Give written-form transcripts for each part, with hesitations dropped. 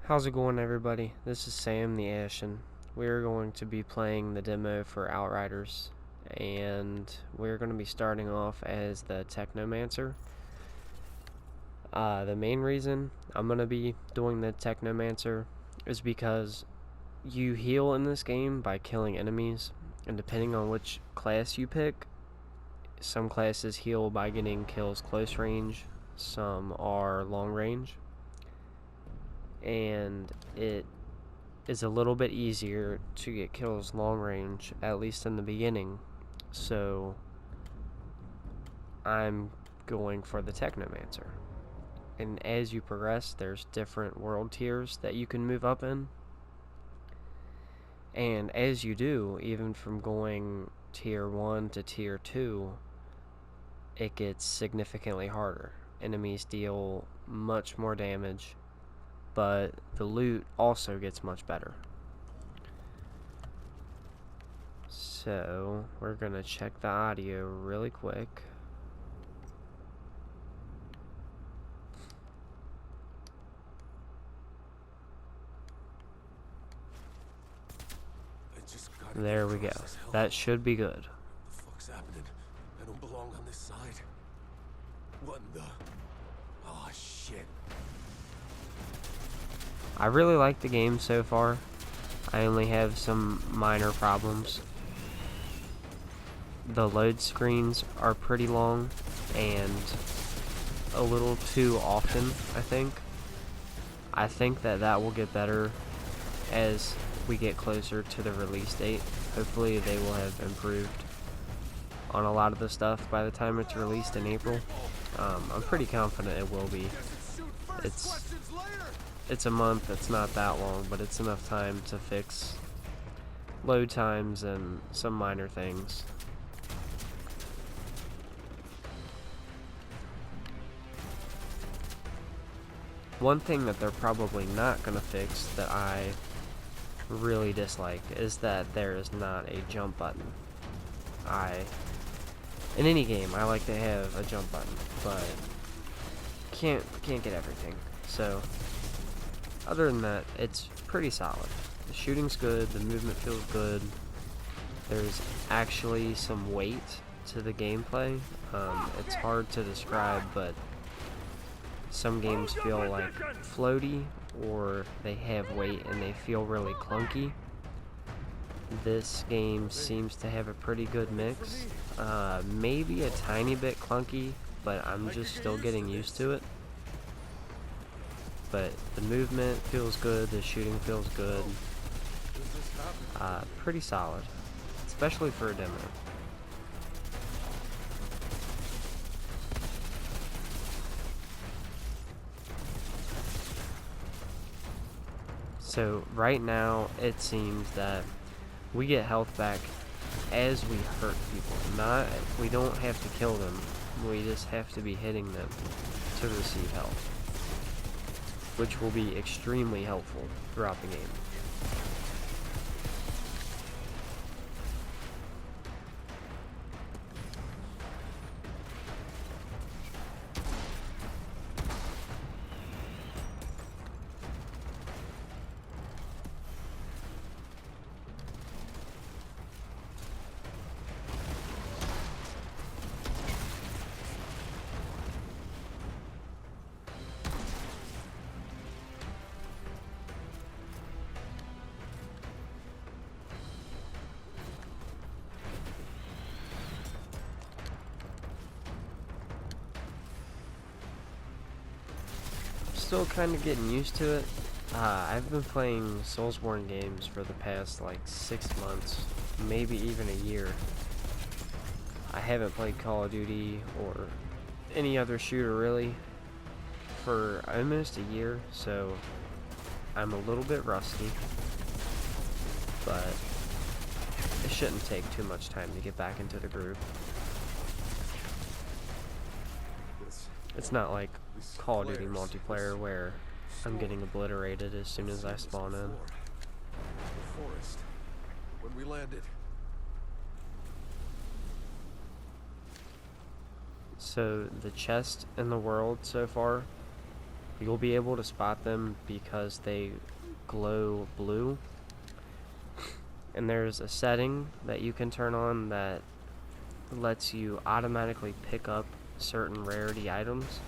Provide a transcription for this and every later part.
How's it going, everybody? This is Sam the Ashen. We're going to be playing the demo for Outriders, and we're going to be starting off as the Technomancer. The main reason I'm going to be doing the Technomancer is because you heal in this game by killing enemies, and depending on which class you pick, some classes heal by getting kills close range, some are long range, and it is a little bit easier to get kills long range, at least in the beginning. So I'm going for the Technomancer. And as you progress, there's different world tiers that you can move up in. And as you do, even from going tier 1 to tier 2, it gets significantly harder. Enemies deal much more damage, but the loot also gets much better. So we're gonna check the audio really quick. There we go. That should be good. What the fuck's happening? I don't belong on this side. What in the... Oh, shit. I really like the game so far. I only have some minor problems. The load screens are pretty long and a little too often, I think. I think that will get better as we get closer to the release date. Hopefully they will have improved on a lot of the stuff by the time it's released in April. I'm pretty confident it will be. It's a month, it's not that long, but it's enough time to fix load times and some minor things. One thing that they're probably not going to fix that I really dislike is that there is not a jump button. In any game, I like to have a jump button, but can't get everything. So other than that, it's pretty solid. The shooting's good, the movement feels good. There's actually some weight to the gameplay. It's hard to describe, but some games feel like floaty, or they have weight and they feel really clunky. This game seems to have a pretty good mix. Maybe a tiny bit clunky, but I'm just still getting used to it. But the movement feels good, the shooting feels good. Pretty solid, especially for a demo. So right now it seems that we get health back as we hurt people. We don't have to kill them, we just have to be hitting them to receive health, which will be extremely helpful throughout the game. Still kind of getting used to it. I've been playing Soulsborne games for the past like 6 months, maybe even a year. I haven't played Call of Duty or any other shooter really for almost a year, so I'm a little bit rusty, but it shouldn't take too much time to get back into the groove. It's not like Call of Duty multiplayer where I'm getting obliterated as soon as I spawn in. The forest. When we landed. So the chest in the world so far You'll be able to spot them because they glow blue. And there's a setting that you can turn on that lets you automatically pick up certain rarity items.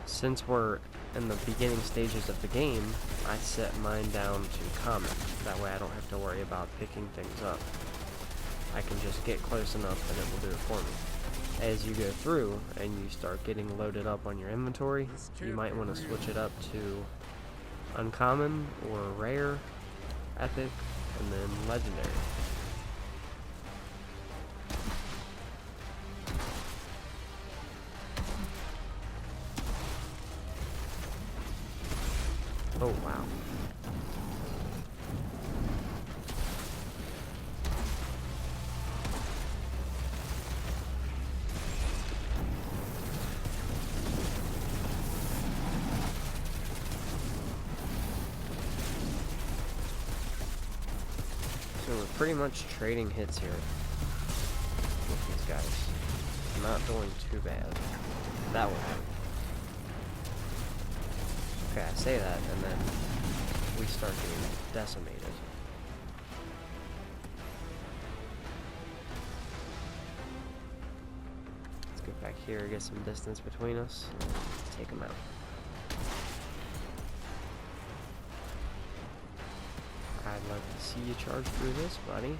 Since we're in the beginning stages of the game, I set mine down to common. That way I don't have to worry about picking things up. I can just get close enough and it will do it for me. As you go through and you start getting loaded up on your inventory, you might want to switch it up to uncommon or rare, epic, and then legendary. Oh wow. So we're pretty much trading hits here with these guys. Not doing too bad. That will happen. Okay, I say that, and then we start getting decimated. Let's get back here, get some distance between us, take them out. I'd like to see you charge through this, buddy.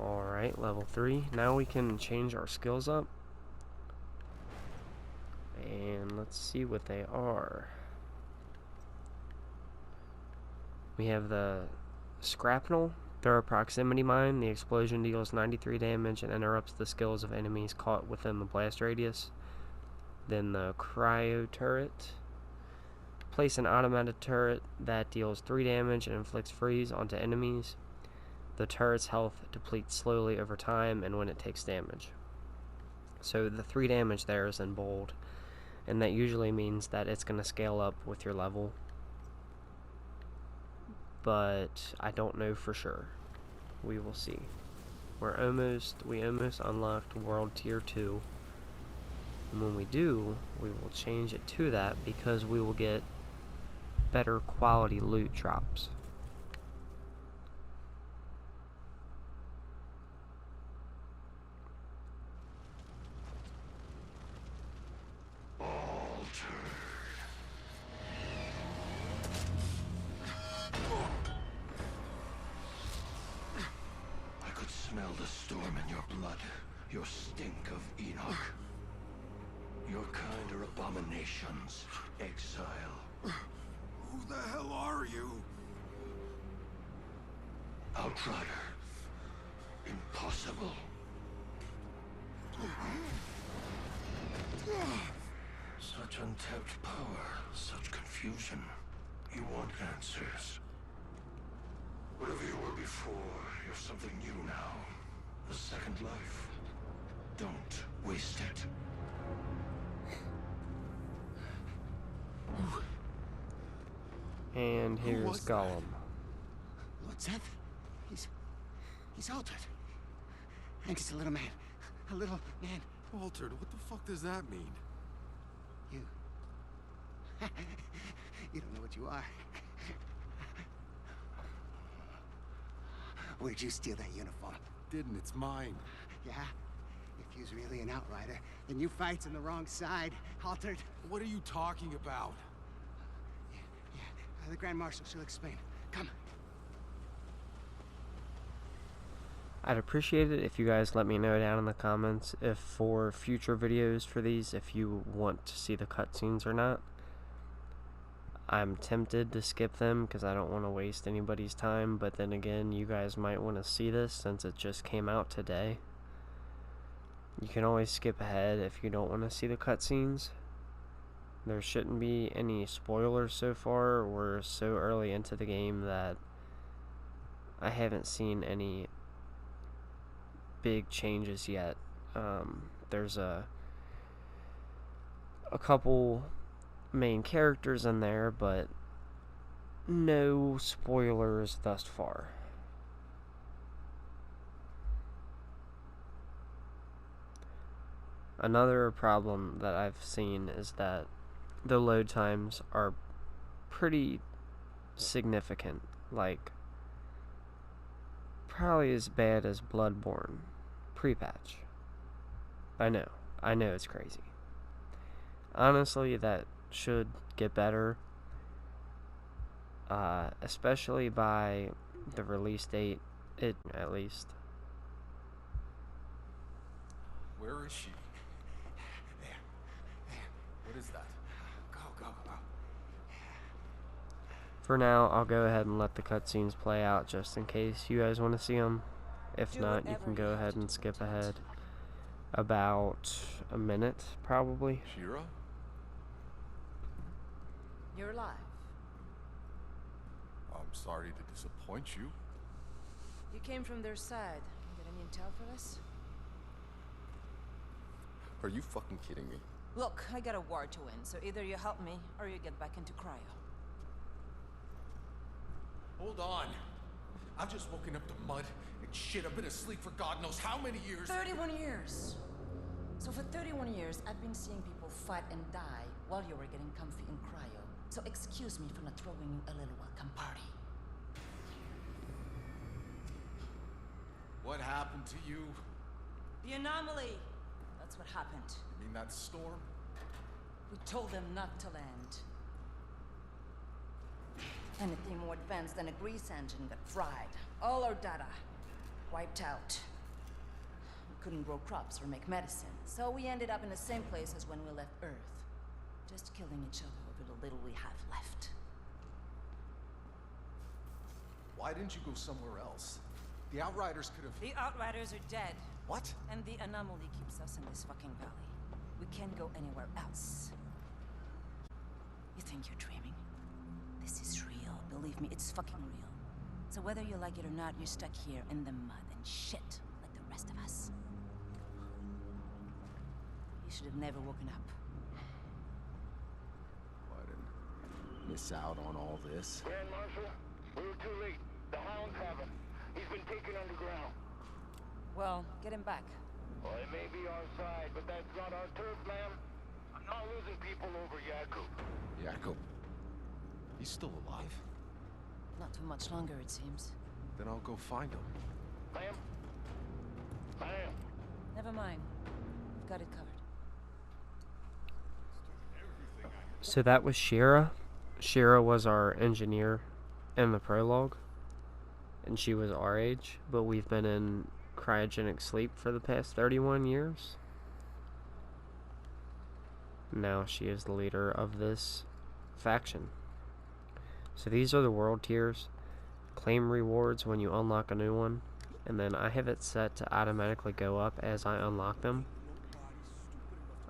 Alright, level 3. Now we can change our skills up. And let's see what they are. We have the Scrapnel. Throw a proximity mine. The explosion deals 93 damage and interrupts the skills of enemies caught within the blast radius. Then the Cryo Turret. Place an automated turret that deals 3 damage and inflicts freeze onto enemies. The turret's health depletes slowly over time and when it takes damage. So the 3 damage there is in bold, and that usually means that it's going to scale up with your level. But I don't know for sure. We will see. We almost unlocked World Tier 2. And when we do, we will change it to that because we will get better quality loot drops. Smell the storm in your blood, your stink of Enoch. Your kind are abominations, exile. Who the hell are you? Outrider. Impossible. Such untapped power, such confusion. You want answers. Whatever you were before, you're something new now. A second life. Don't waste it. And here's Gollum. Lord Seth? He's altered. And he's a little man. A little man. Altered? What the fuck does that mean? You. You don't know what you are. Where'd you steal that uniform? Didn't, it's mine. Yeah? If you's really an outrider, then you fights on the wrong side, Altered. What are you talking about? Yeah, the Grand Marshal, she'll explain. Come. I'd appreciate it if you guys let me know down in the comments if for future videos for these, if you want to see the cutscenes or not. I'm tempted to skip them because I don't want to waste anybody's time, but then again, you guys might want to see this since it just came out today. You can always skip ahead if you don't want to see the cutscenes. There shouldn't be any spoilers so far. We're so early into the game that I haven't seen any big changes yet. There's a couple main characters in there, but no spoilers thus far. Another problem that I've seen is that the load times are pretty significant, like probably as bad as Bloodborne pre-patch. I know it's crazy. Honestly, that should get better, especially by the release date, at least. Where is she? There. What is that? Go. For now, I'll go ahead and let the cutscenes play out just in case you guys want to see them. If not, you can go ahead and skip ahead about a minute, probably. Shira? You're alive. I'm sorry to disappoint you. You came from their side. You got any intel for us? Are you fucking kidding me? Look, I got a war to win, so either you help me or you get back into cryo. Hold on. I've just woken up to mud and shit. I've been asleep for God knows how many years. 31 years. So for 31 years, I've been seeing people fight and die while you were getting comfy in cryo. So excuse me for not throwing you a little welcome party. What happened to you? The anomaly. That's what happened. You mean that storm? We told them not to land. Anything more advanced than a grease engine got fried. All our data wiped out. We couldn't grow crops or make medicine, so we ended up in the same place as when we left Earth. Just killing each other over the little we have left. Why didn't you go somewhere else? The Outriders could have... The Outriders are dead. What? And the anomaly keeps us in this fucking valley. We can't go anywhere else. You think you're dreaming? This is real. Believe me, it's fucking real. So whether you like it or not, you're stuck here in the mud and shit like the rest of us. You should have never woken up. What, and miss out on all this? Grand Marshal, we were too late. The Hounds have him. He's been taken underground. Well, get him back. Well, it may be our side, but that's not our turf, ma'am. I'm not losing people over Jakub. Jakub. He's still alive? Not too much longer, it seems. Then I'll go find him. Ma'am? Ma'am? Never mind. We've got it covered. So that was Shira. Shira was our engineer in the prologue, and she was our age, but we've been in cryogenic sleep for the past 31 years. Now she is the leader of this faction. So these are the world tiers. Claim rewards when you unlock a new one, and then I have it set to automatically go up as I unlock them.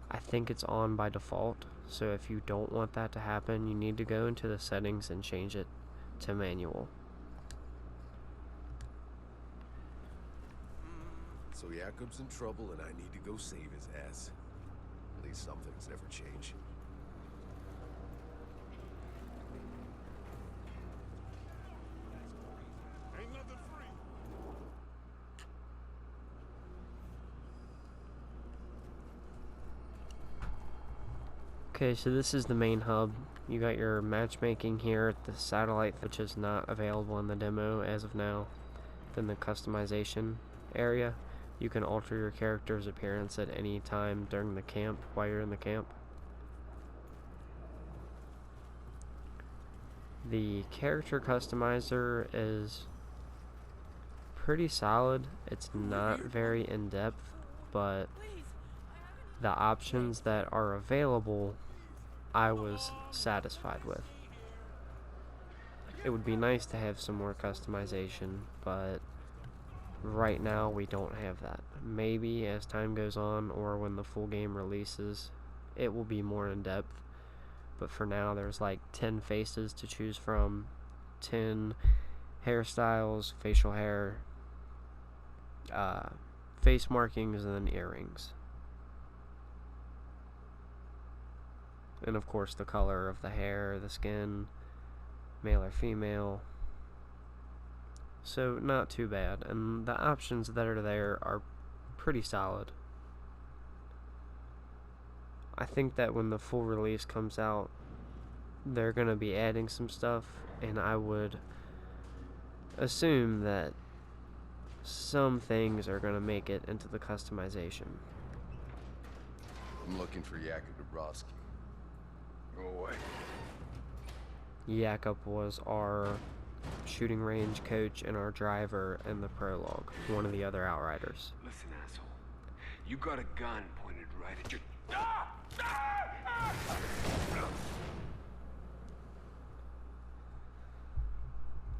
I think it's on by default, so if you don't want that to happen, you need to go into the settings and change it to manual. So Jakub's in trouble and I need to go save his ass. At least some things never change. Ain't nothing free. Okay, so this is the main hub. You got your matchmaking here at the satellite, which is not available in the demo as of now. Then the customization area. You can alter your character's appearance at any time during the camp, while you're in the camp. The character customizer is pretty solid. It's not very in-depth, but the options that are available, I was satisfied with. It would be nice to have some more customization, but right now we don't have that. Maybe as time goes on or when the full game releases, it will be more in depth. But for now, there's like 10 faces to choose from, 10 hairstyles, facial hair, face markings, and then earrings. And of course the color of the hair, the skin, male or female. So not too bad, and the options that are there are pretty solid. I think that when the full release comes out, they're going to be adding some stuff, and I would assume that some things are going to make it into the customization. I'm looking for Jakub Dabrowski. Go away. Jakub was our shooting range coach and our driver in the prologue, one of the other Outriders. Listen, asshole. You got a gun pointed right at your...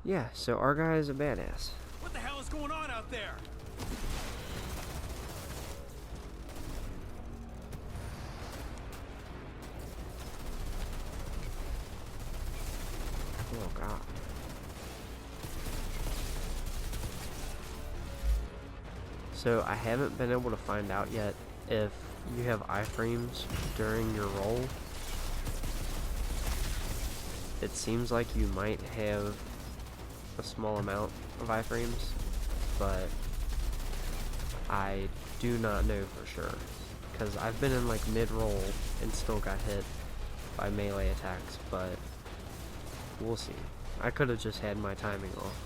Yeah, so our guy is a badass. What the hell is going on out there? Oh god. So I haven't been able to find out yet if you have iframes during your roll. It seems like you might have a small amount of iframes, but I do not know for sure, because I've been in like mid-roll and still got hit by melee attacks, but we'll see. I could have just had my timing off.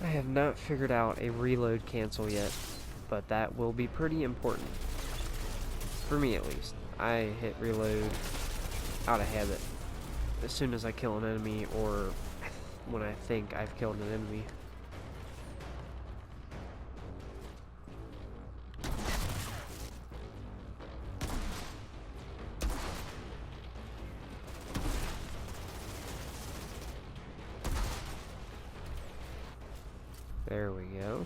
I have not figured out a reload cancel yet, but that will be pretty important. For me at least. I hit reload out of habit as soon as I kill an enemy, or when I think I've killed an enemy. There we go.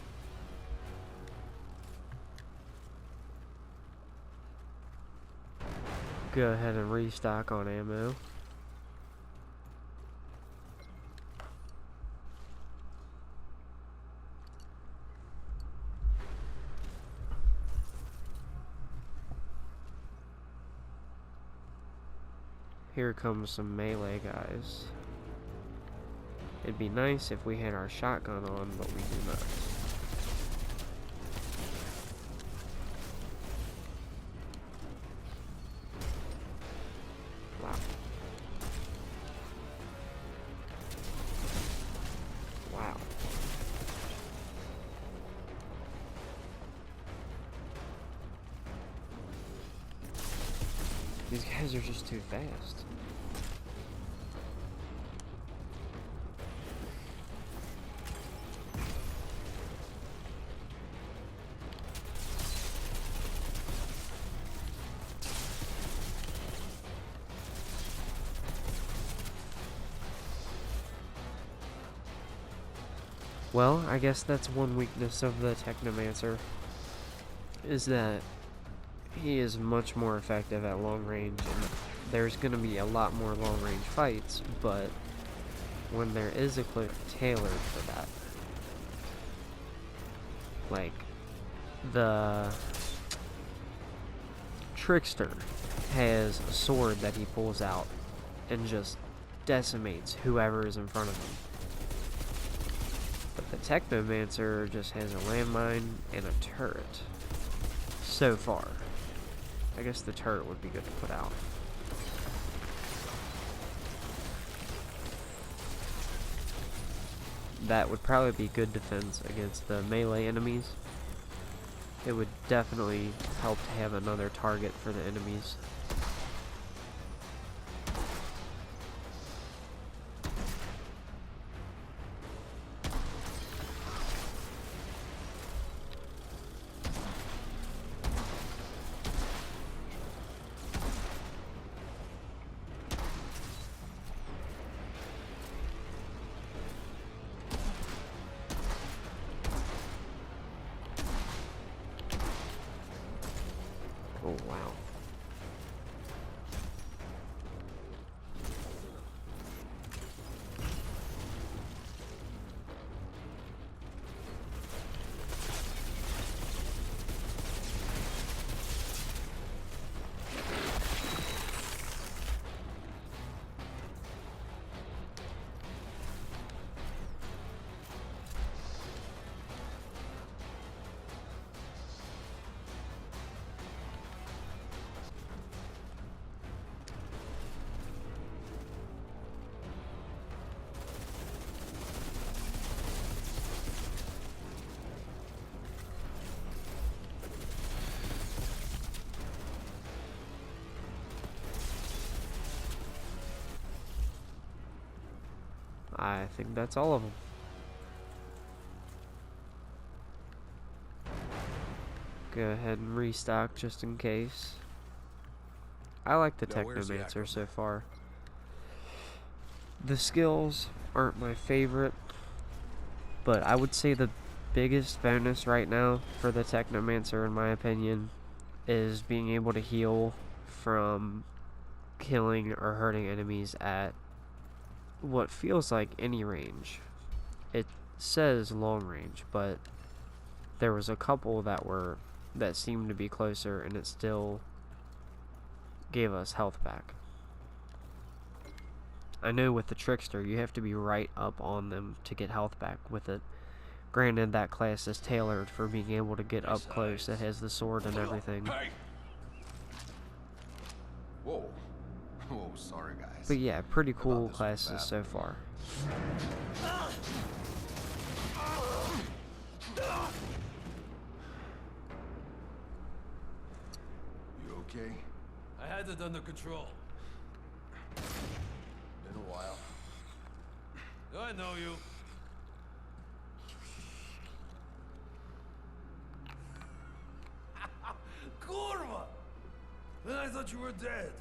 Go ahead and restock on ammo. Here comes some melee guys. It'd be nice if we had our shotgun on, but we do not. Wow. Wow. These guys are just too fast. Well, I guess that's one weakness of the Technomancer, is that he is much more effective at long range, and there's going to be a lot more long range fights, but when there is a clip tailored for that, like the Trickster has a sword that he pulls out and just decimates whoever is in front of him. But the Technomancer just has a landmine and a turret. So far. I guess the turret would be good to put out. That would probably be good defense against the melee enemies. It would definitely help to have another target for the enemies. Oh, wow. I think that's all of them. Go ahead and restock just in case. I like the Now, where's Technomancer so Yakub? far. The skills aren't my favorite, but I would say the biggest bonus right now for the Technomancer, in my opinion, is being able to heal from killing or hurting enemies at what feels like any range. It says long range, but there was a couple that seemed to be closer, and it still gave us health back. I know with the Trickster, you have to be right up on them to get health back with it. Granted, that class is tailored for being able to get up close. It has the sword and everything. Hey! Whoa. Whoa, sorry guys. But yeah, pretty I cool thought this was classes bad. so far. You okay? I had it under control. Been a while. I know you. Kurva! Then I thought you were dead.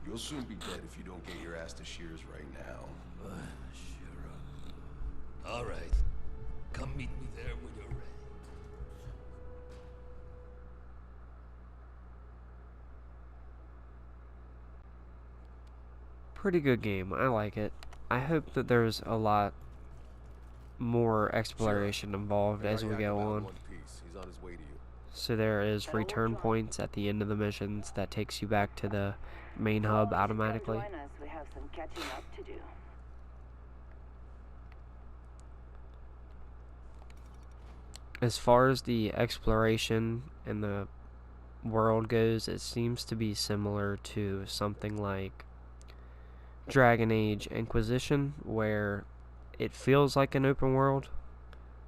You'll soon be dead if you don't get your ass to Shears right now. Sure. All right. Come meet me there when you're ready. Pretty good game. I like it. I hope that there's a lot more exploration involved as we go on. One piece. He's on his way to you. So there is return points at the end of the missions that takes you back to the main hub automatically. Join us. We have some catching up to do. As far as the exploration and the world goes, it seems to be similar to something like Dragon Age Inquisition, where it feels like an open world.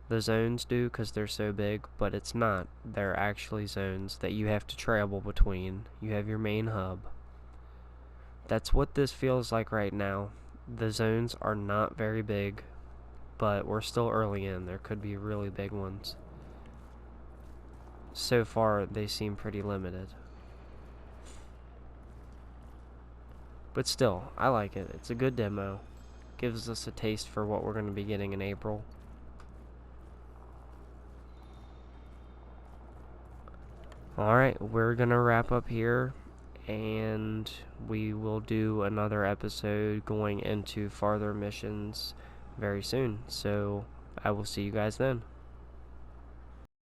The zones do because they're so big, but it's not. They're actually zones that you have to travel between. You have your main hub. That's what this feels like right now. The zones are not very big, but we're still early in. There could be really big ones. So far, they seem pretty limited. But still, I like it. It's a good demo. Gives us a taste for what we're going to be getting in April. Alright, we're gonna wrap up here, and we will do another episode going into farther missions very soon. So I will see you guys then.